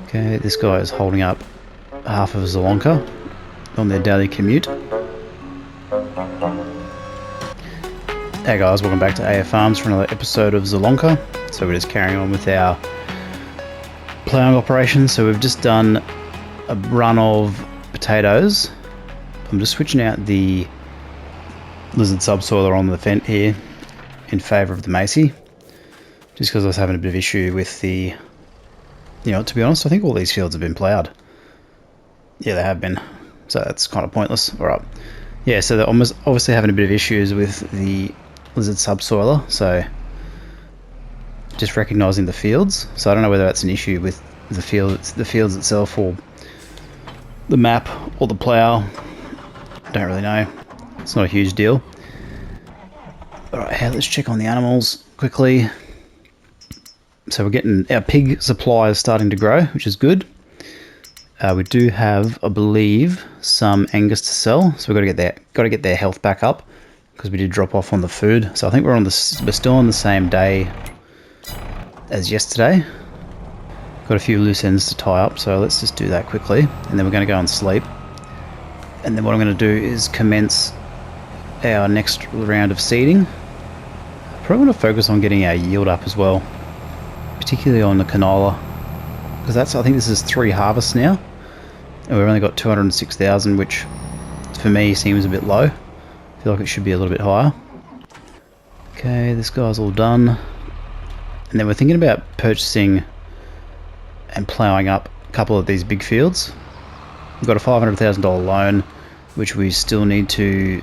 Okay, this guy is holding up half of Zielonka on their daily commute. Hey guys, welcome back to AF Farms for another episode of Zielonka. So we're just carrying on with our ploughing operation. So we've just done a run of potatoes. I'm just switching out the lizard subsoiler on the vent here in favour of the Macy, just because I was having a bit of issue with the, to be honest, I think all these fields have been ploughed. Yeah, they have been, so that's kind of pointless. Alright, yeah, so they're almost obviously having a bit of issues with the lizard subsoiler, so just recognising the fields. So I don't know whether that's an issue with the fields itself, or the map, or the plough. Don't really know. It's not a huge deal. Alright, let's check on the animals quickly. So we're getting our pig supply is starting to grow, which is good. We do have, I believe, some Angus to sell, so we've got to get their health back up, because we did drop off on the food. So I think we're still on the same day as yesterday. Got a few loose ends to tie up, so let's just do that quickly, and then we're going to go and sleep. And then what I'm going to do is commence our next round of seeding. Probably want to focus on getting our yield up as well, particularly on the canola, because I think this is 3 harvests now, and we've only got 206,000, which for me seems a bit low. I feel like it should be a little bit higher. Okay, this guy's all done, and then we're thinking about purchasing and ploughing up a couple of these big fields. We've got a $500,000 loan, which we still need to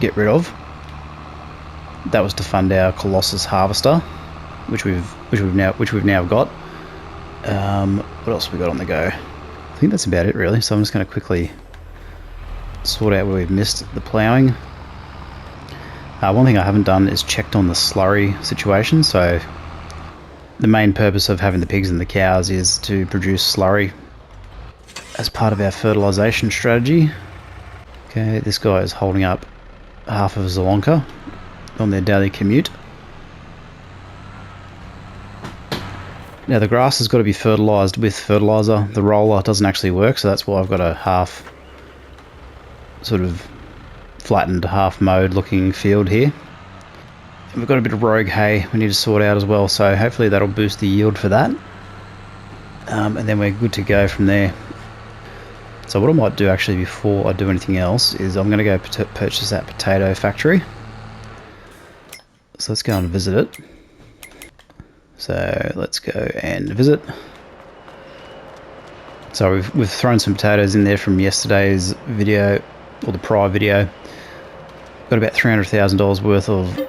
get rid of. That was to fund our Colossus harvester, which we've now got. What else have we got on the go? I think that's about it really. So I'm just going to quickly sort out where we've missed the ploughing. One thing I haven't done is checked on the slurry situation. So the main purpose of having the pigs and the cows is to produce slurry as part of our fertilization strategy. Okay, this guy is holding up half of Zielonka on their daily commute. Now the grass has got to be fertilized with fertilizer. The roller doesn't actually work, so that's why I've got a half sort of flattened, half mowed looking field here. And we've got a bit of rogue hay we need to sort out as well, so hopefully that'll boost the yield for that. And then we're good to go from there. So what I might do actually before I do anything else is I'm going to go purchase that potato factory. So let's go and visit it. So let's go and visit. So we've thrown some potatoes in there from yesterday's video, or the prior video. Got about $300,000 worth of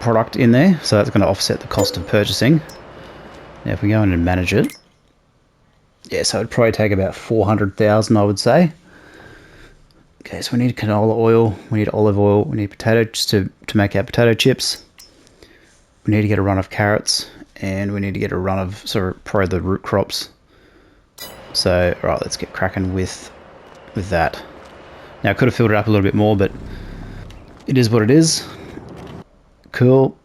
product in there, so that's going to offset the cost of purchasing. Now if we go in and manage it, yeah, so it'd probably take about 400,000, I would say. Okay, so we need canola oil, we need olive oil, we need potato just to make our potato chips. We need to get a run of carrots, and we need to get a run of probably the root crops. So, right, let's get cracking with that. Now I could have filled it up a little bit more, but it is what it is. Cool.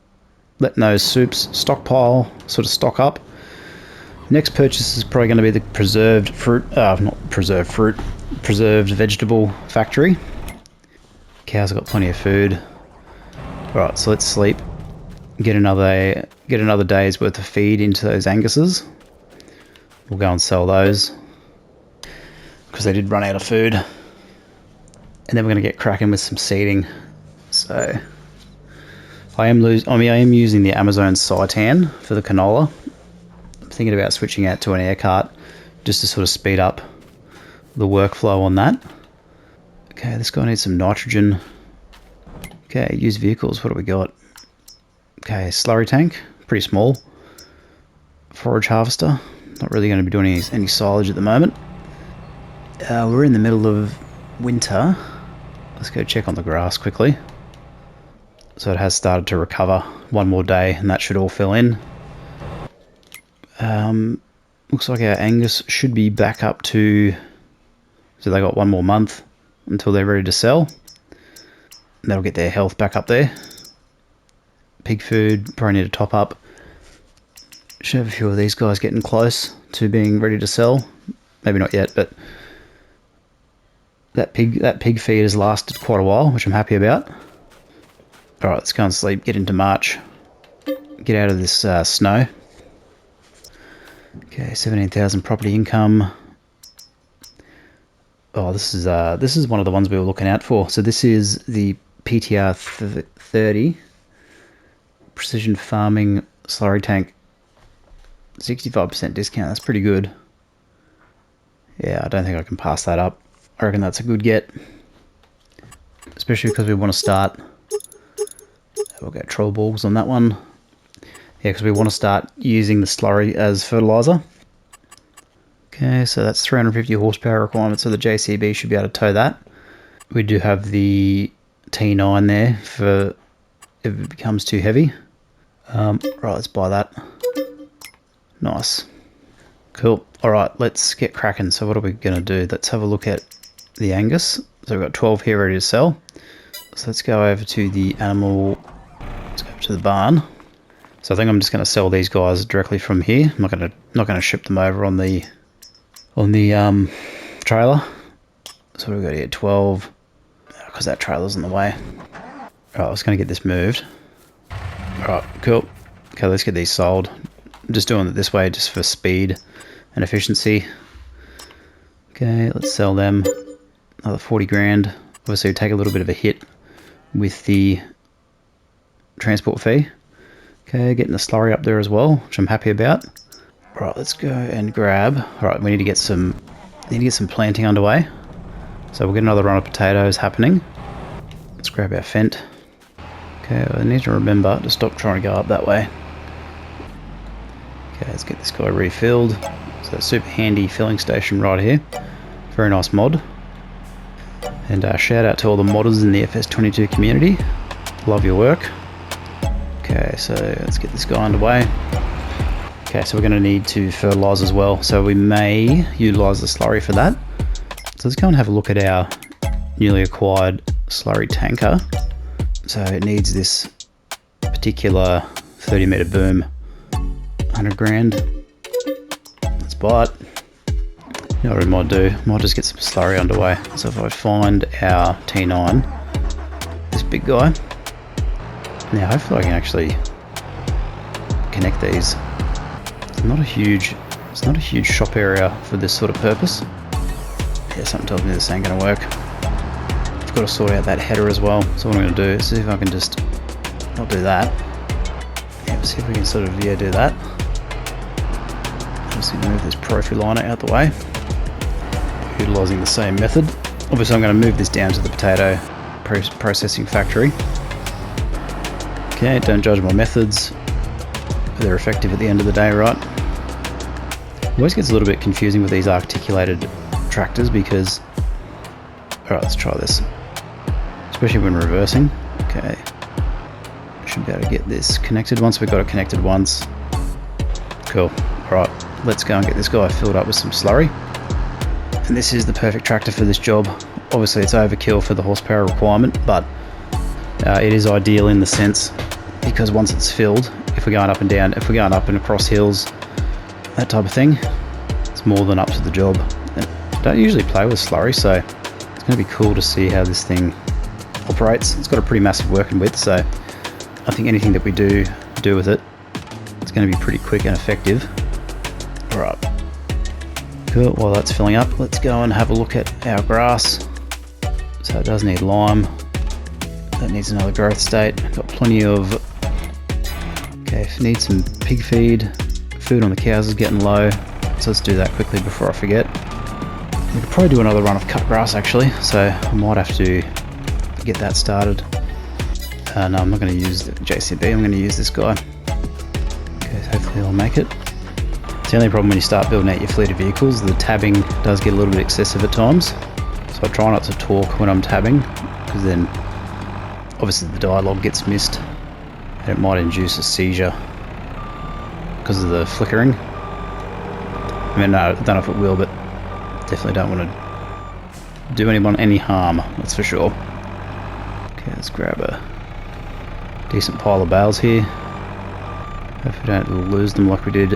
Letting those soups stockpile, sort of stock up. Next purchase is probably going to be the preserved vegetable factory. Cows have got plenty of food. Right, so let's sleep. Get another day's worth of feed into those Anguses. We'll go and sell those because they did run out of food. And then we're going to get cracking with some seeding. So I am using the Amazon Seitan for the canola. I'm thinking about switching out to an air cart just to sort of speed up the workflow on that. Okay, this guy needs some nitrogen. Okay, used vehicles, what do we got? Okay, slurry tank, pretty small. Forage harvester, not really going to be doing any silage at the moment. We're in the middle of winter. Let's go check on the grass quickly. So it has started to recover. One more day and that should all fill in. Looks like our Angus should be back up to, so they got one more month until they're ready to sell. That'll get their health back up there. Pig food, probably need to top up. Should have a few of these guys getting close to being ready to sell. Maybe not yet, but that pig feed has lasted quite a while, which I'm happy about. Alright, let's go and sleep, get into March. Get out of this snow. Okay, 17,000 property income. Oh, this is one of the ones we were looking out for. So this is the PTR 30 precision farming slurry tank. 65% discount. That's pretty good. Yeah, I don't think I can pass that up. I reckon that's a good get, especially because we want to start. We'll get troll balls on that one. Yeah, because we want to start using the slurry as fertilizer. Okay, so that's 350 horsepower requirement, so the JCB should be able to tow that. We do have the T9 there for if it becomes too heavy. Right, let's buy that. Nice. Cool. Alright, let's get cracking. So what are we going to do? Let's have a look at the Angus. So we've got 12 here ready to sell. So let's go over to the animal. Let's go over to the barn. So I think I'm just going to sell these guys directly from here. I'm not going to ship them over on the trailer. So what do we got here? 12. Because that trailer's in the way. Alright, I was going to get this moved. Alright, cool. Okay, let's get these sold. I'm just doing it this way just for speed and efficiency. Okay, let's sell them. Another 40 grand. Obviously we take a little bit of a hit with the transport fee. Okay, getting the slurry up there as well, which I'm happy about. Right, let's go and grab. Alright, we need to get some planting underway. So we'll get another run of potatoes happening. Let's grab our Fent. Okay, I need to remember to stop trying to go up that way. Okay, let's get this guy refilled. So super handy filling station right here. Very nice mod. And shout out to all the modders in the FS22 community. Love your work. Okay, so let's get this guy underway. Okay, so we're going to need to fertilise as well. So we may utilise the slurry for that. So let's go and have a look at our newly acquired slurry tanker. So it needs this particular 30 metre boom. 100 grand. Let's buy it. You know what we might do? Might just get some slurry underway. So if I find our T9, this big guy. Now hopefully I can actually connect these. It's not a huge shop area for this sort of purpose. Yeah, something tells me this ain't gonna work. I've got to sort out that header as well. So what I'm gonna do is see if I can just not do that. Yeah, see if we can sort of do that. Just move this profile liner out the way. Utilising the same method. Obviously I'm going to move this down to the potato processing factory. Okay, don't judge my methods. They're effective at the end of the day, right? It always gets a little bit confusing with these articulated tractors because... Alright, let's try this. Especially when reversing. Okay. Should be able to get this connected once we've got it connected once. Cool. Alright, let's go and get this guy filled up with some slurry. And this is the perfect tractor for this job. Obviously it's overkill for the horsepower requirement, but it is ideal in the sense because once it's filled, if we're going up and down, if we're going up and across hills, that type of thing, it's more than up to the job. And I don't usually play with slurry, so it's going to be cool to see how this thing operates. It's got a pretty massive working width, so I think anything that we do with it, it's going to be pretty quick and effective. Alright. Cool, while that's filling up, let's go and have a look at our grass. So it does need lime. That needs another growth state. Got plenty of... Okay, need some pig feed. Food on the cows is getting low. So let's do that quickly before I forget. We could probably do another run of cut grass actually, so I might have to get that started. No, I'm not going to use the JCB, I'm going to use this guy. Okay, so hopefully I'll make it. It's the only problem when you start building out your fleet of vehicles, the tabbing does get a little bit excessive at times. So I try not to talk when I'm tabbing, because then obviously the dialogue gets missed and it might induce a seizure because of the flickering. I mean, no, I don't know if it will, but definitely don't want to do anyone any harm, that's for sure. Okay, let's grab a decent pile of bales here. Hope we don't lose them like we did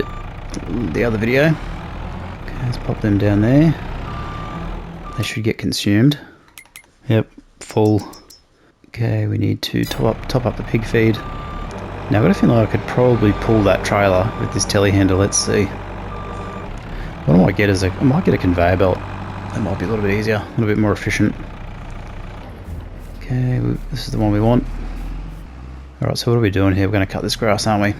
the other video. Okay, let's pop them down there. They should get consumed. Yep, full. Okay, we need to top up the pig feed. Now I've got a feeling I could probably pull that trailer with this telehandler. Let's see. What I might get is I might get a conveyor belt. That might be a little bit easier, a little bit more efficient. Okay, this is the one we want. Alright, so what are we doing here? We're going to cut this grass, aren't we?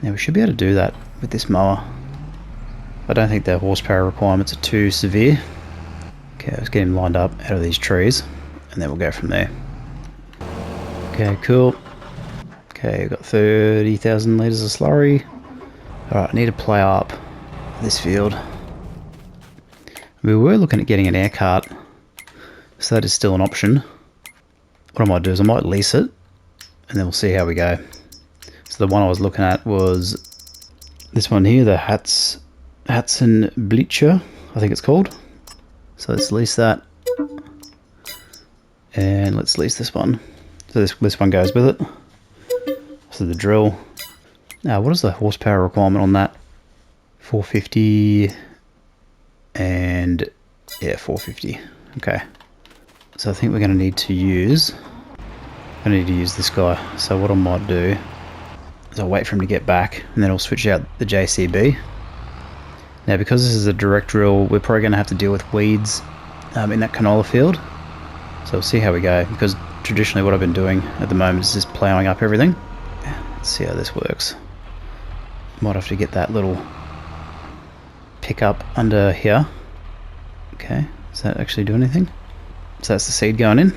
Now we should be able to do that with this mower. I don't think the horsepower requirements are too severe. Okay, let's get him lined up out of these trees, and then we'll go from there. Okay, cool. Okay, we've got 30,000 litres of slurry. Alright, I need to plough up this field. We were looking at getting an air cart, so that is still an option. What I might do is I might lease it, and then we'll see how we go. So the one I was looking at was this one here, the Hatson Bleacher, I think it's called. So let's lease that, and let's lease this one. So this one goes with it. So the drill. Now, what is the horsepower requirement on that? 450 and yeah, 450. Okay. So I think we're going to need to use. this guy. So what I might do is I'll wait for him to get back, and then I'll switch out the JCB. Now, because this is a direct drill, we're probably going to have to deal with weeds in that canola field. So we'll see how we go, because traditionally what I've been doing at the moment is just ploughing up everything. Let's see how this works. Might have to get that little pickup under here. Okay, does that actually do anything? So that's the seed going in,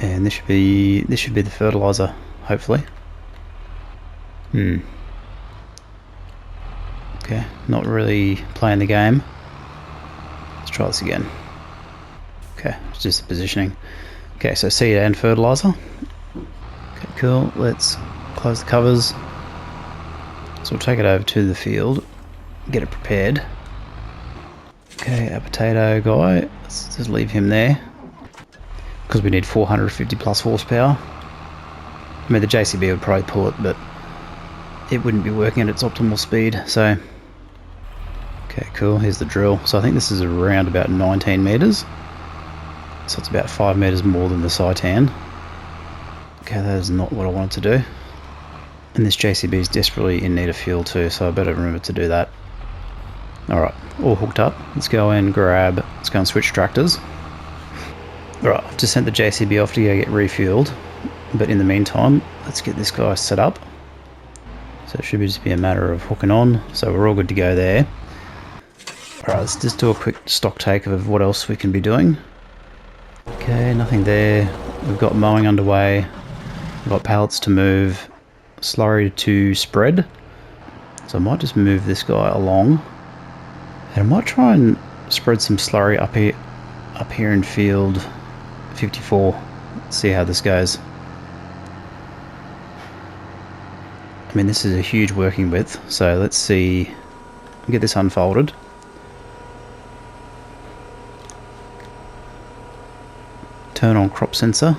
and this should be the fertilizer, hopefully. Okay, not really playing the game. Let's try this again. Okay, it's just the positioning. Okay, so seed and fertilizer. Okay, cool. Let's close the covers. So we'll take it over to the field, get it prepared. Okay, our potato guy, let's just leave him there, because we need 450 plus horsepower. I mean, the JCB would probably pull it, but it wouldn't be working at its optimal speed. So, okay, cool. Here's the drill. So I think this is around about 19 meters. So it's about 5 meters more than the Citan. Okay, that is not what I wanted to do. And this JCB is desperately in need of fuel too, so I better remember to do that. Alright, all hooked up. Let's go and switch tractors. Alright, I've just sent the JCB off to go get refueled. But in the meantime, let's get this guy set up. So it should just be a matter of hooking on. So we're all good to go there. Alright, let's just do a quick stock take of what else we can be doing. Okay, nothing there. We've got mowing underway. We've got pallets to move. Slurry to spread. So I might just move this guy along. And I might try and spread some slurry up here in field 54. See how this goes. I mean, this is a huge working width, so let's see. Get this unfolded. Turn on crop sensor.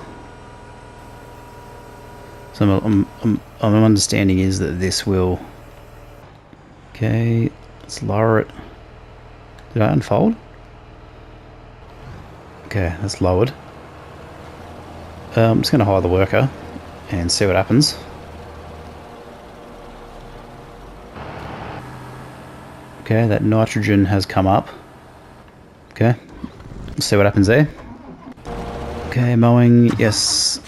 So my understanding is that this will. Okay, let's lower it. Did I unfold? Okay, that's lowered. I'm just going to hire the worker and see what happens. Okay, that nitrogen has come up. Okay, let's see what happens there. Okay, mowing, yes.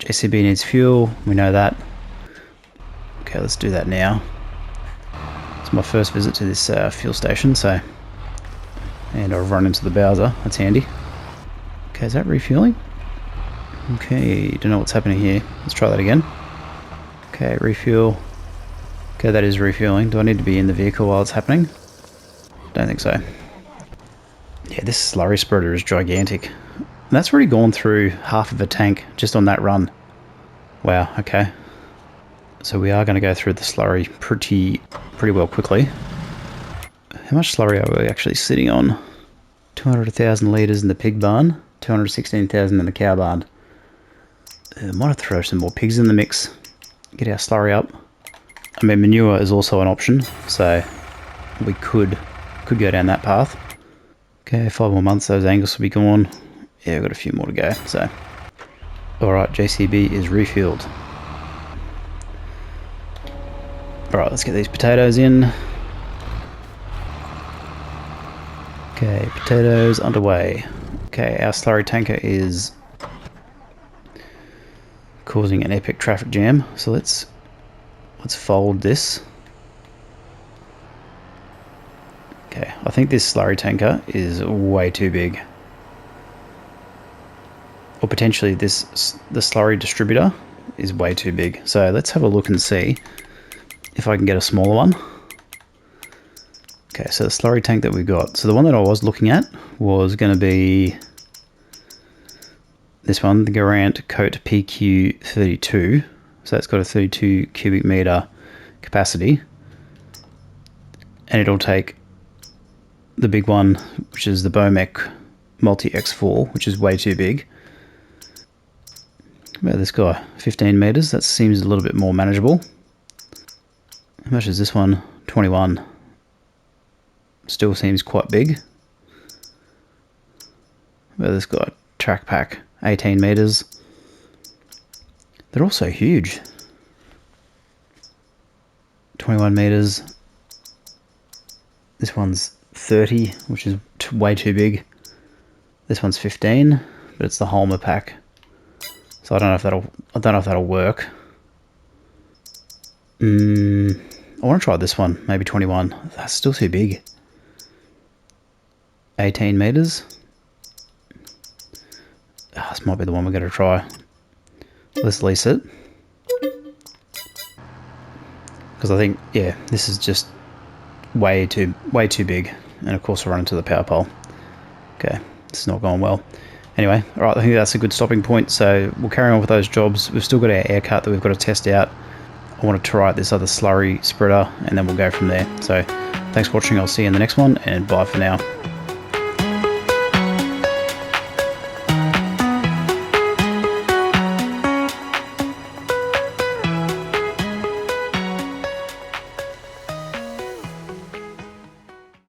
JCB needs fuel, we know that. Okay, let's do that now. It's my first visit to this fuel station, so. And I've run into the Bowser, that's handy. Okay, is that refueling? Okay, don't know what's happening here. Let's try that again. Okay, refuel. Okay, that is refueling. Do I need to be in the vehicle while it's happening? Don't think so. Yeah, this slurry spreader is gigantic. And that's already gone through half of a tank just on that run. Wow, okay. So we are going to go through the slurry pretty well quickly. How much slurry are we actually sitting on? 200,000 litres in the pig barn, 216,000 in the cow barn. Might have to throw some more pigs in the mix. get our slurry up. I mean, manure is also an option, so we could go down that path. Okay, 5 more months, those angles will be gone. Yeah, we've got a few more to go, so. Alright, JCB is refueled. Alright, let's get these potatoes in. Okay, potatoes underway. Okay, our slurry tanker is causing an epic traffic jam, so let's fold this. Okay, I think this slurry tanker is way too big. Or potentially the slurry distributor is way too big. So let's have a look and see if I can get a smaller one. Okay, so the slurry tank that we got. So the one that I was looking at was going to be this one, the Garant Coat PQ32. So it's got a 32 cubic meter capacity. And it'll take the big one, which is the Bomec Multi X4, which is way too big. How about this guy? 15 meters. That seems a little bit more manageable. How much is this one? 21. Still seems quite big. How about this guy? Track pack, 18 meters. They're also huge. 21 meters. This one's 30, which is way too big. This one's 15, but it's the Halma pack. So I don't know if that'll work. I want to try this one, maybe 21. That's still too big. 18 meters. Oh, this might be the one we're going to try. Let's lease it. Because I think, yeah, this is just way too big. And of course we'll run into the power pole. Okay, this is not going well. Anyway, alright, I think that's a good stopping point. So we'll carry on with those jobs. We've still got our air cut that we've got to test out. I want to try out this other slurry spreader and then we'll go from there. So thanks for watching. I'll see you in the next one and bye for now.